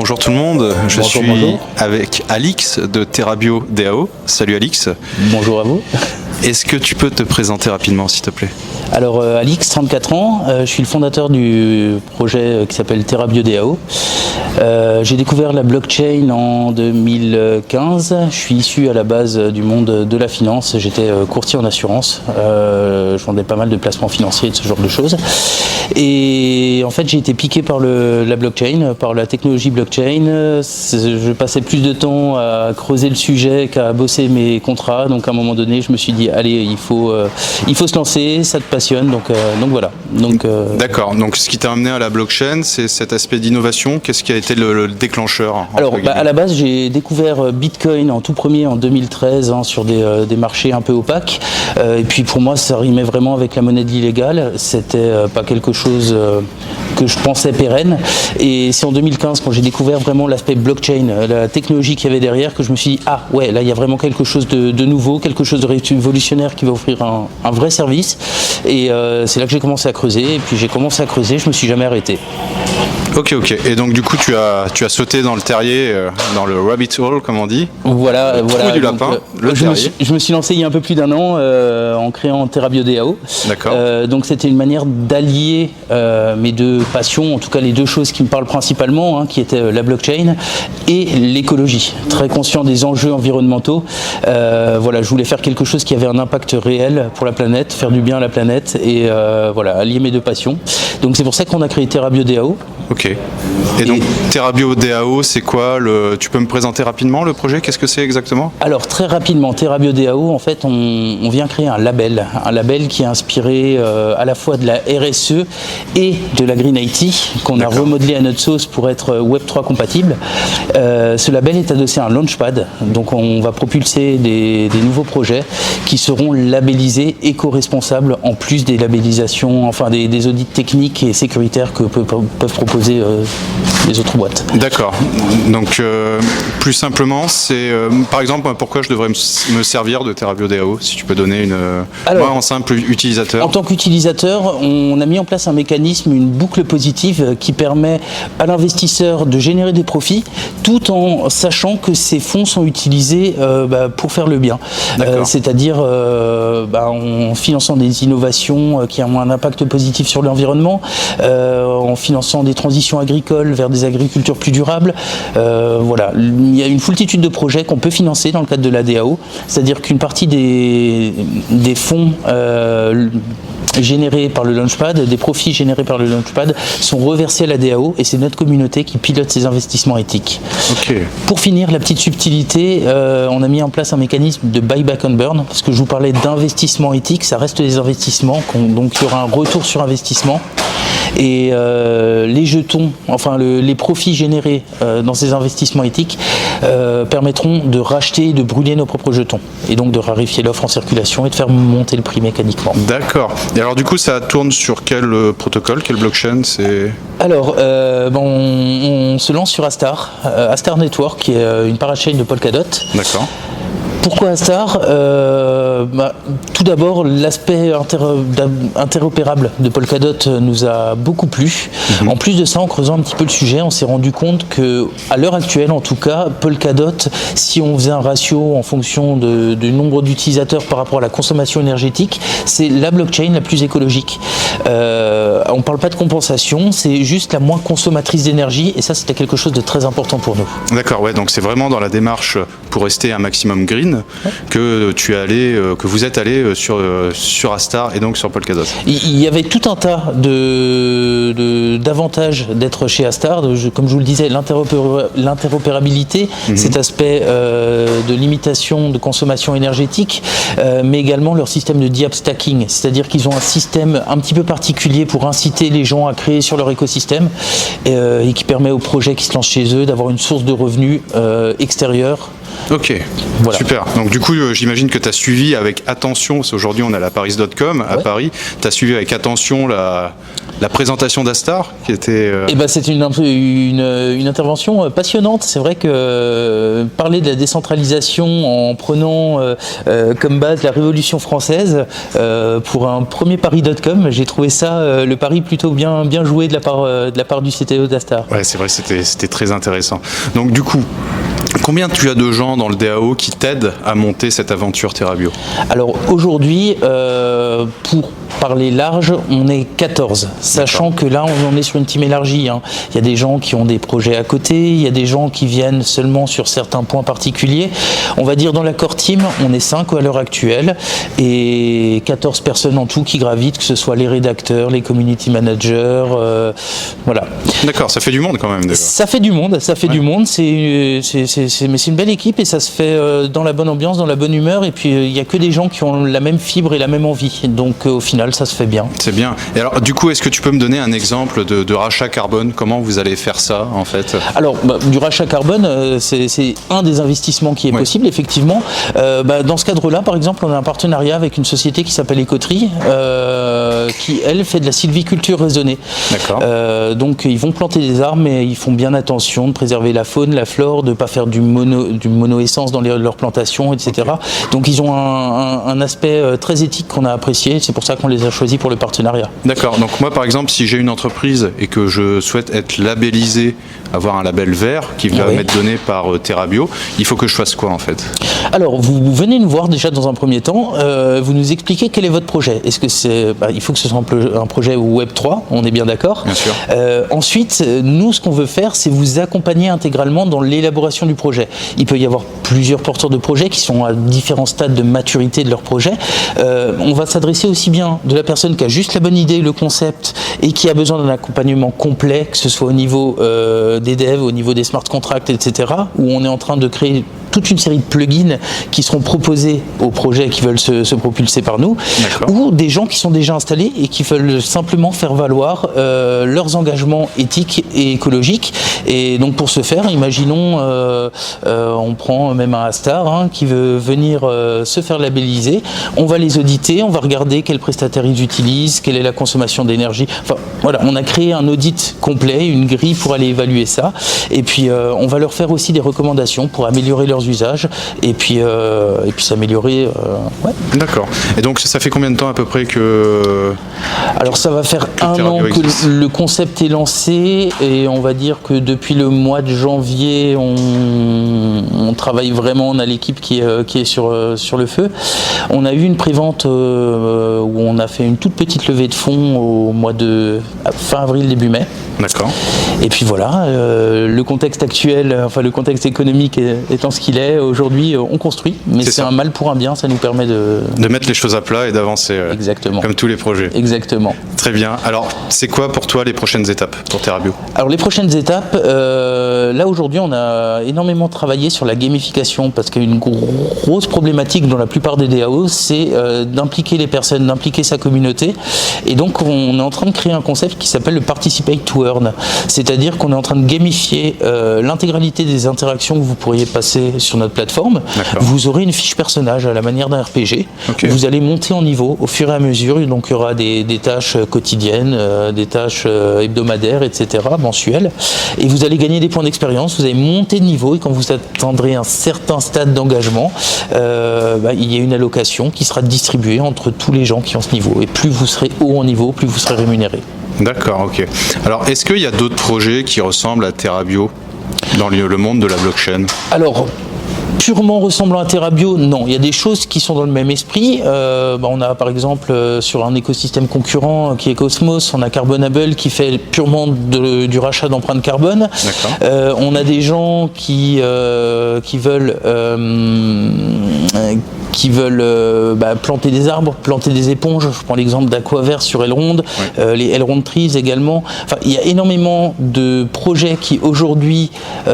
Bonjour tout le monde, je suis bonjour. avec Alix de TerraBio DAO. Salut Alix. Bonjour à vous. Est-ce que tu peux te présenter rapidement s'il te plaît? Alors Alix, 34 ans, je suis le fondateur du projet qui s'appelle TerraBio DAO. J'ai découvert la blockchain en 2015. Je suis issu à la base du monde de la finance. J'étais courtier en assurance. Je vendais pas mal de placements financiers et de ce genre de choses. Et en fait, j'ai été piqué par la blockchain, par la technologie blockchain. Je passais plus de temps à creuser le sujet qu'à bosser mes contrats. Donc à un moment donné, je me suis dit, allez, il faut se lancer, ça te passionne. Donc voilà. D'accord. Donc ce qui t'a amené à la blockchain, c'est cet aspect d'innovation. Qu'est-ce qui a été le déclencheur? Alors, à la base, j'ai découvert Bitcoin en tout premier en 2013 sur des marchés un peu opaques. Et puis pour moi, ça rimait vraiment avec la monnaie de l'illégal. C'était pas quelque chose que je pensais pérenne. Et c'est en 2015, quand j'ai découvert vraiment l'aspect blockchain, la technologie qu'il y avait derrière, que je me suis dit, ah ouais, là, il y a vraiment quelque chose de nouveau, quelque chose de révolutionnaire qui va offrir un vrai service. Et c'est là que j'ai commencé à creuser. Et puis j'ai commencé à creuser, je me suis jamais arrêté. Ok. Et donc du coup, tu as sauté dans le terrier, dans le rabbit hole, comme on dit. Voilà. Trou du lapin, le terrier. Je me suis lancé il y a un peu plus d'un an en créant TerraBio DAO. D'accord. Donc c'était une manière d'allier mes deux passions, en tout cas les deux choses qui me parlent principalement, qui étaient la blockchain et l'écologie. Très conscient des enjeux environnementaux. Je voulais faire quelque chose qui avait un impact réel pour la planète, faire du bien à la planète et allier mes deux passions. Donc c'est pour ça qu'on a créé TerraBio DAO. Ok. Et donc TerraBio DAO, c'est quoi tu peux me présenter rapidement le projet? Qu'est-ce que c'est exactement? Alors très rapidement, TerraBio DAO, en fait, on vient créer un label qui est inspiré à la fois de la RSE et de la Green IT, qu'on a remodelé à notre sauce pour être Web3 compatible. Ce label est adossé à un launchpad, donc on va propulser des nouveaux projets qui seront labellisés éco-responsables en plus des labellisations, enfin des audits techniques et sécuritaires que peuvent proposer les autres boîtes. D'accord. Donc plus simplement, c'est par exemple pourquoi je devrais me servir de TerraBio DAO, si tu peux donner moi en simple utilisateur. En tant qu'utilisateur, on a mis en place un mécanisme, une boucle positive qui permet à l'investisseur de générer des profits tout en sachant que ces fonds sont utilisés pour faire le bien. C'est-à-dire en finançant des innovations qui ont un impact positif sur l'environnement, en finançant des transitions agricoles vers des agricultures plus durables. Il y a une foultitude de projets qu'on peut financer dans le cadre de la DAO, c'est-à-dire qu'une partie des fonds générés par le Launchpad, des profits générés par le Launchpad sont reversés à la DAO et c'est notre communauté qui pilote ces investissements éthiques. Okay. Pour finir, la petite subtilité, on a mis en place un mécanisme de buyback and burn, parce que je vous parlais d'investissement éthique, ça reste des investissements, donc il y aura un retour sur investissement. Et les jetons, les profits générés dans ces investissements éthiques permettront de racheter et de brûler nos propres jetons. Et donc de raréfier l'offre en circulation et de faire monter le prix mécaniquement. D'accord. Et alors du coup, ça tourne sur quel protocole, quelle blockchain? Alors, on se lance sur Astar. Astar Network, qui est une parachain de Polkadot. D'accord. Pourquoi Astar? Tout d'abord, l'aspect interopérable de Polkadot nous a beaucoup plu. En plus de ça, en creusant un petit peu le sujet, on s'est rendu compte que, à l'heure actuelle, en tout cas, Polkadot, si on faisait un ratio en fonction du nombre d'utilisateurs par rapport à la consommation énergétique, c'est la blockchain la plus écologique. On ne parle pas de compensation, c'est juste la moins consommatrice d'énergie, et ça, c'était quelque chose de très important pour nous. D'accord, ouais, donc c'est vraiment dans la démarche pour rester un maximum green que vous êtes allé sur Astar et donc sur Polkadot. Il y avait tout un tas d'avantages d'être chez Astar, comme je vous le disais, l'interopérabilité, cet aspect de limitation de consommation énergétique, mais également leur système de diap stacking, c'est-à-dire qu'ils ont un système un petit peu particulier pour inciter les gens à créer sur leur écosystème et qui permet aux projets qui se lancent chez eux d'avoir une source de revenus extérieure Ok, voilà. Super. Donc du coup, j'imagine que tu as suivi avec attention, parce qu'aujourd'hui on a la Paris.com à Paris, tu as suivi avec attention la présentation d'Astar qui était... Eh ben, c'était une intervention passionnante. C'est vrai que parler de la décentralisation en prenant comme base la Révolution française pour un premier Paris.com, j'ai trouvé ça, le pari plutôt bien joué de la part du CTO d'Astar. Ouais, c'est vrai, c'était très intéressant. Donc du coup, combien tu as de gens dans le DAO qui t'aident à monter cette aventure TerraBio? Alors aujourd'hui, pour parler large, on est 14, sachant que là on est sur une team élargie. Il y a des gens qui ont des projets à côté, il y a des gens qui viennent seulement sur certains points particuliers. On va dire dans la core team, on est 5 à l'heure actuelle et 14 personnes en tout qui gravitent, que ce soit les rédacteurs, les community managers, voilà. D'accord, ça fait du monde quand même déjà. Ça fait du monde, mais c'est une belle équipe et ça se fait dans la bonne ambiance, dans la bonne humeur, et puis il n'y a que des gens qui ont la même fibre et la même envie, donc au final ça se fait bien. C'est bien. Et alors du coup, est-ce que tu peux me donner un exemple de rachat carbone? Comment vous allez faire ça en fait? Alors du rachat carbone, c'est un des investissements qui est possible effectivement. Dans ce cadre-là, par exemple, on a un partenariat avec une société qui s'appelle Écoterie, qui elle fait de la sylviculture raisonnée. D'accord. Donc ils vont planter des arbres, mais ils font bien attention de préserver la faune, la flore, de ne pas faire du mono-essence dans leurs plantations, etc. Okay. Donc ils ont un aspect très éthique qu'on a apprécié, c'est pour ça qu'on les a choisis pour le partenariat. D'accord, donc moi par exemple, si j'ai une entreprise et que je souhaite être labellisé, avoir un label vert qui va m'être donné par TerraBio, il faut que je fasse quoi en fait? Alors vous venez nous voir déjà dans un premier temps, vous nous expliquez quel est votre projet. Est-ce que c'est, il faut que ce soit un projet Web3, on est bien d'accord. Bien sûr. Ensuite, nous ce qu'on veut faire, c'est vous accompagner intégralement dans l'élaboration du projet. Il peut y avoir plusieurs porteurs de projets qui sont à différents stades de maturité de leur projet. On va s'adresser aussi bien de la personne qui a juste la bonne idée, le concept, et qui a besoin d'un accompagnement complet, que ce soit au niveau des devs, au niveau des smart contracts, etc., où on est en train de créer toute une série de plugins qui seront proposés aux projets qui veulent se propulser par nous, ou des gens qui sont déjà installés et qui veulent simplement faire valoir leurs engagements éthiques et écologiques. Et donc pour ce faire, imaginons, on prend même un Astar qui veut venir se faire labelliser, on va les auditer, on va regarder quels prestataires ils utilisent, quelle est la consommation d'énergie. Enfin voilà, on a créé un audit complet, une grille pour aller évaluer ça, et puis on va leur faire aussi des recommandations pour améliorer leurs usages et puis s'améliorer. D'accord. Et donc ça fait combien de temps à peu près que... Alors ça va faire un an que le concept est lancé, et on va dire que depuis le mois de janvier on travaille vraiment, on a l'équipe qui est sur le feu. On a eu une prévente où on a fait une toute petite levée de fonds au mois de fin avril, début mai. D'accord. Et puis voilà, le contexte actuel, enfin le contexte économique étant ce qu'il est, aujourd'hui on construit, mais c'est un mal pour un bien, ça nous permet de mettre les choses à plat et d'avancer. Exactement. Comme tous les projets. Exactement. Très bien. Alors, c'est quoi pour toi les prochaines étapes pour TerraBio? Alors les prochaines étapes, là aujourd'hui on a énormément travaillé sur la gamification, parce qu'une grosse problématique dans la plupart des DAO, c'est d'impliquer les personnes, d'impliquer sa communauté, et donc on est en train de créer un concept qui s'appelle le Participate to Earn, c'est-à-dire qu'on est en train de gamifier l'intégralité des interactions que vous pourriez passer sur notre plateforme. Vous aurez une fiche personnage à la manière d'un RPG, vous allez monter en niveau au fur et à mesure, donc il y aura des tâches quotidiennes, des tâches hebdomadaires, etc., mensuelles, et vous allez gagner des points d'expérience, vous allez monter de niveau, et quand vous atteindrez un certain stade d'engagement, il y a une allocation qui sera distribuée entre tous les gens qui ont ce niveau, et plus vous serez haut en niveau, plus vous serez rémunéré. D'accord, ok. Alors, est-ce qu'il y a d'autres projets qui ressemblent à TerraBio dans le monde de la blockchain? Alors, purement ressemblant à TerraBio, non. Il y a des choses qui sont dans le même esprit. On a par exemple sur un écosystème concurrent qui est Cosmos, on a Carbonable qui fait purement du rachat d'empreintes carbone. On a des gens qui veulent planter des arbres, planter des éponges. Je prends l'exemple d'Aquavert sur Elrond, les Elrond Trees également. Enfin, il y a énormément de projets qui aujourd'hui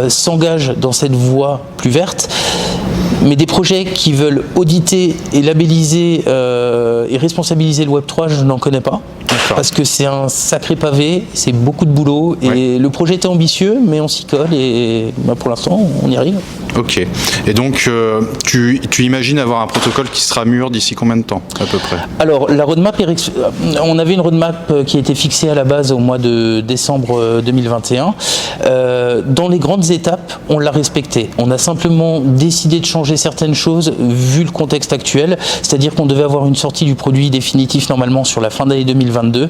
s'engagent dans cette voie plus verte. Mais des projets qui veulent auditer et labelliser et responsabiliser le Web3, je n'en connais pas. parce que c'est un sacré pavé, c'est beaucoup de boulot et le projet était ambitieux, mais on s'y colle et pour l'instant on y arrive. Ok. Et donc tu imagines avoir un protocole qui sera mûr d'ici combien de temps à peu près? Alors la roadmap, on avait une roadmap qui a été fixée à la base au mois de décembre 2021. Dans les grandes étapes, on l'a respectée. On a simplement décidé de changer certaines choses vu le contexte actuel, c'est-à-dire qu'on devait avoir une sortie du produit définitif normalement sur la fin d'année 2022.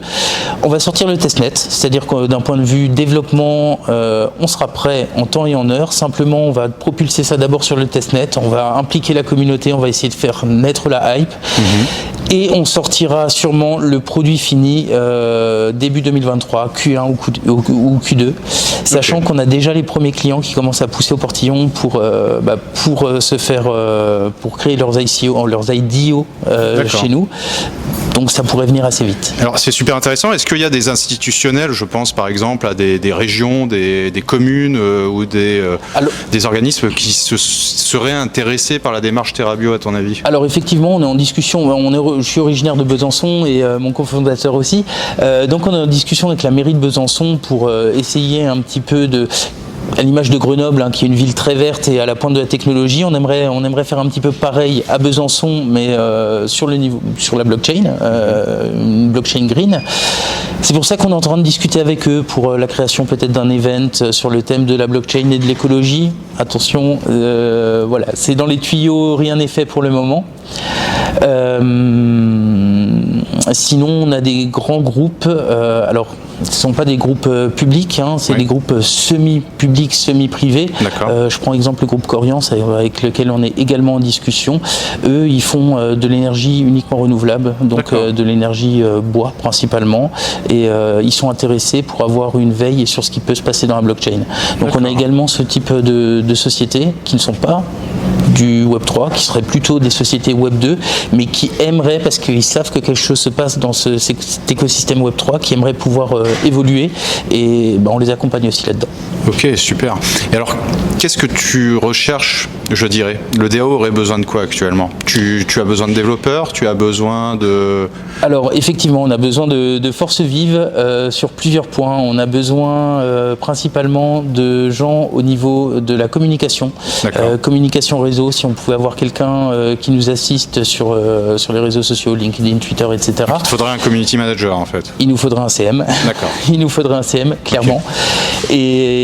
On va sortir le testnet, c'est-à-dire que d'un point de vue développement, on sera prêt en temps et en heure. Simplement, on va propulser ça d'abord sur le testnet, on va impliquer la communauté, on va essayer de faire naître la hype et on sortira sûrement le produit fini début 2023, Q1 ou Q2, sachant qu'on a déjà les premiers clients qui commencent à pousser au portillon pour créer leurs IDO chez nous. Donc ça pourrait venir assez vite. Alors c'est super intéressant. Est-ce qu'il y a des institutionnels, je pense par exemple à des régions, des communes ou des organismes qui seraient intéressés par la démarche TerraBio à ton avis? Alors effectivement, on est en discussion. Je suis originaire de Besançon et mon cofondateur aussi. Donc on est en discussion avec la mairie de Besançon pour essayer un petit peu à l'image de Grenoble, qui est une ville très verte et à la pointe de la technologie, on aimerait faire un petit peu pareil à Besançon, mais sur la blockchain, une blockchain green. C'est pour ça qu'on est en train de discuter avec eux pour la création peut-être d'un event sur le thème de la blockchain et de l'écologie. Attention, voilà, c'est dans les tuyaux, rien n'est fait pour le moment. Sinon, on a des grands groupes. Alors, ce ne sont pas des groupes publics, c'est des groupes semi-publics, semi-privés. Je prends exemple le groupe Coriance avec lequel on est également en discussion. Eux, ils font de l'énergie uniquement renouvelable, donc de l'énergie bois principalement. Et ils sont intéressés pour avoir une veille sur ce qui peut se passer dans la blockchain. Donc on a également ce type de sociétés qui ne sont pas du Web3, qui seraient plutôt des sociétés Web2, mais qui aimeraient, parce qu'ils savent que quelque chose se passe dans cet écosystème Web3, qui aimeraient pouvoir évoluer, et on les accompagne aussi là-dedans. Ok, super. Et alors, qu'est-ce que tu recherches, je dirais? Le DAO aurait besoin de quoi actuellement? Tu as besoin de développeurs? Tu as besoin de... Alors, effectivement, on a besoin de forces vives sur plusieurs points. On a besoin principalement de gens au niveau de la communication. Communication réseau, si on pouvait avoir quelqu'un qui nous assiste sur les réseaux sociaux, LinkedIn, Twitter, etc. Il te faudrait un community manager, en fait. Il nous faudrait un CM. D'accord. Il nous faudrait un CM, clairement. Okay.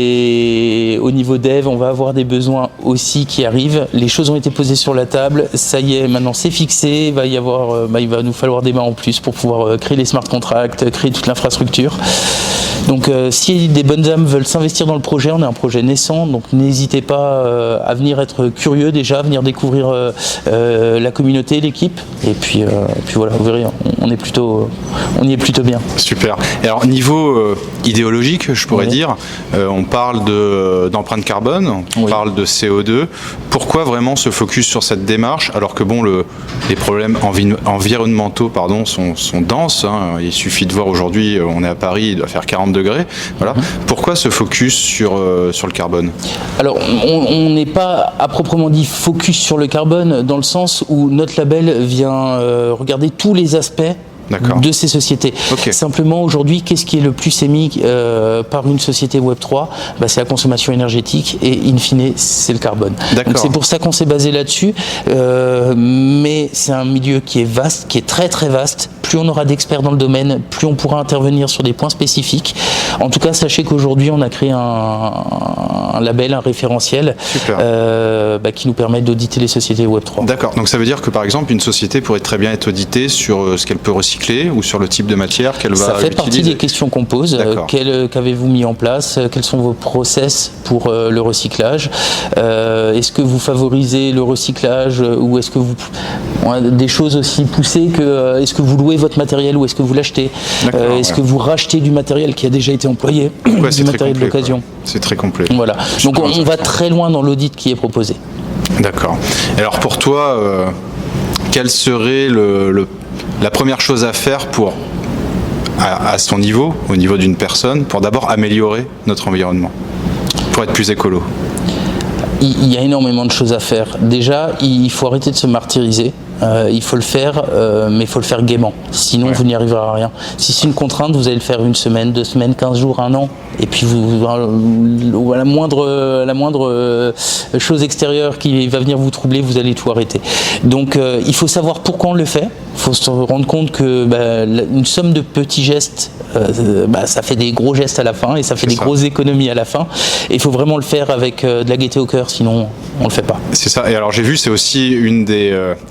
Et au niveau dev, on va avoir des besoins aussi qui arrivent. Les choses ont été posées sur la table. Ça y est, maintenant c'est fixé. Il va nous falloir des mains en plus pour pouvoir créer les smart contracts, créer toute l'infrastructure. Donc si des bonnes âmes veulent s'investir dans le projet, on est un projet naissant, donc n'hésitez pas à venir être curieux déjà, à venir découvrir la communauté, l'équipe, et puis voilà, vous verrez, on y est plutôt bien. Super. Et alors niveau idéologique, je pourrais dire, on parle d'empreinte carbone, on parle de CO2. Pourquoi vraiment se focus sur cette démarche alors que les problèmes environnementaux sont denses, Il suffit de voir aujourd'hui, on est à Paris, il doit faire 40 degrés. Voilà. Pourquoi ce focus sur le carbone? Alors, on n'est pas à proprement dit focus sur le carbone dans le sens où notre label vient regarder tous les aspects de ces sociétés. Okay. Simplement, aujourd'hui, qu'est-ce qui est le plus émis par une société Web3 ? C'est la consommation énergétique et, in fine, c'est le carbone. Donc, c'est pour ça qu'on s'est basé là-dessus. Mais c'est un milieu qui est vaste, qui est très très vaste. Plus on aura d'experts dans le domaine, plus on pourra intervenir sur des points spécifiques. En tout cas, sachez qu'aujourd'hui, on a créé un label, un référentiel qui nous permet d'auditer les sociétés Web3. D'accord. Donc, ça veut dire que, par exemple, une société pourrait très bien être auditée sur ce qu'elle peut recycler ou sur le type de matière qu'elle va utiliser. Ça fait partie des questions qu'on pose. Qu'avez-vous mis en place? Quels sont vos process pour le recyclage? Est-ce que vous favorisez le recyclage ou est-ce que vous... des choses aussi poussées que est-ce que vous louez votre matériel ou est-ce que vous l'achetez? Est-ce que vous rachetez du matériel qui a déjà été employé? Du matériel d'occasion. C'est très complet. Voilà. Donc on va très loin dans l'audit qui est proposé. D'accord. Alors pour toi, quelle serait la première chose à faire à son niveau, au niveau d'une personne, pour d'abord améliorer notre environnement, pour être plus écolo? Il y a énormément de choses à faire. Déjà, il faut arrêter de se martyriser. il faut le faire, mais il faut le faire gaiement. Sinon, vous n'y arriverez à rien. Si c'est une contrainte, vous allez le faire 1 semaine, 2 semaines, 15 jours, 1 an. Et puis, à la moindre chose extérieure qui va venir vous troubler, vous allez tout arrêter. Donc, il faut savoir pourquoi on le fait. Il faut se rendre compte que une somme de petits gestes, ça fait des gros gestes à la fin et ça fait des grosses économies à la fin. Et il faut vraiment le faire avec de la gaieté au cœur, sinon on le fait pas. C'est ça. Et alors j'ai vu, c'est aussi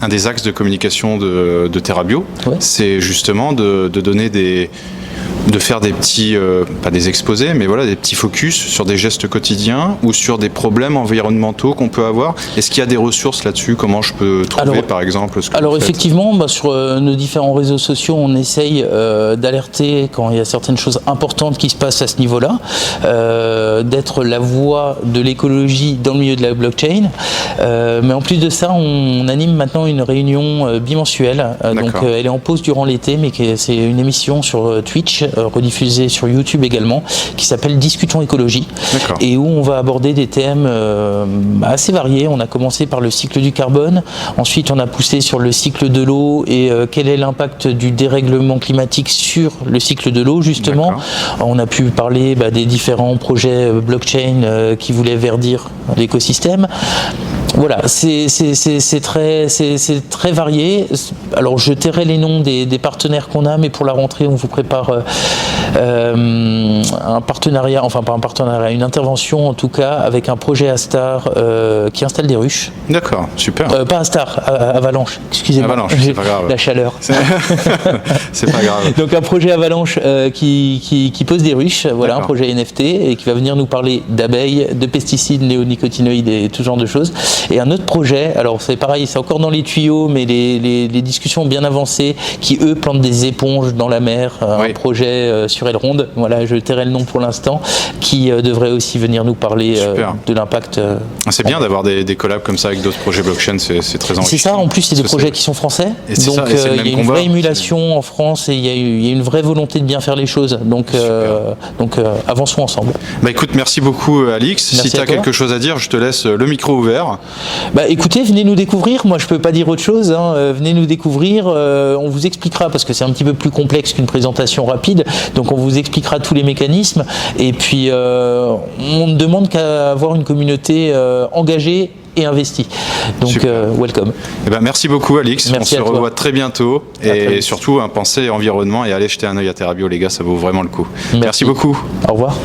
un des axes de communication de TerraBio. Ouais. C'est justement de donner de faire des petits, pas des exposés, mais voilà, des petits focus sur des gestes quotidiens ou sur des problèmes environnementaux qu'on peut avoir. Est-ce qu'il y a des ressources là-dessus? Comment je peux trouver, par exemple, ce que vous faites? Effectivement, sur nos différents réseaux sociaux, on essaye d'alerter quand il y a certaines choses importantes qui se passent à ce niveau-là, d'être la voix de l'écologie dans le milieu de la blockchain. Mais en plus de ça, on anime maintenant une réunion bimensuelle. Donc, elle est en pause durant l'été, mais c'est une émission sur Twitch, rediffusée sur YouTube également, qui s'appelle Discutons écologie, et où on va aborder des thèmes assez variés. On a commencé par le cycle du carbone, ensuite on a poussé sur le cycle de l'eau et quel est l'impact du dérèglement climatique sur le cycle de l'eau justement. On a pu parler des différents projets blockchain qui voulaient verdir l'écosystème. Voilà, c'est très varié. Alors je tairai les noms des partenaires qu'on a, mais pour la rentrée on vous prépare un partenariat, enfin pas un partenariat, une intervention en tout cas avec un projet Astar qui installe des ruches. D'accord, super. Pas Astar, Avalanche, excusez-moi. Avalanche, c'est pas grave. La chaleur. C'est pas grave. Donc un projet Avalanche qui pose des ruches, voilà, un projet NFT et qui va venir nous parler d'abeilles, de pesticides, néonicotinoïdes et tout genre de choses. Et un autre projet, alors c'est pareil, c'est encore dans les tuyaux, mais les discussions ont bien avancé, qui eux plantent des éponges dans la mer, un projet sur Elrond, voilà, je tairai le nom pour l'instant, qui devrait aussi venir nous parler de l'impact. C'est bien d'avoir des collabs comme ça avec d'autres projets blockchain, c'est très enrichissant. C'est ça, en plus c'est des projets qui sont français, donc il y a une vraie émulation en France et il y a une vraie volonté de bien faire les choses, donc avançons ensemble. Écoute, merci beaucoup Alix, si tu as quelque chose à dire, je te laisse le micro ouvert. Écoutez, venez nous découvrir, moi je peux pas dire autre chose, venez nous découvrir, on vous expliquera, parce que c'est un petit peu plus complexe qu'une présentation rapide, donc on vous expliquera tous les mécanismes, et puis on ne demande qu'à avoir une communauté engagée et investie. Donc welcome. Merci beaucoup Alix, merci, on se revoit très bientôt, et surtout pensez environnement et allez jeter un œil à TerraBio les gars, ça vaut vraiment le coup. Merci beaucoup. Au revoir.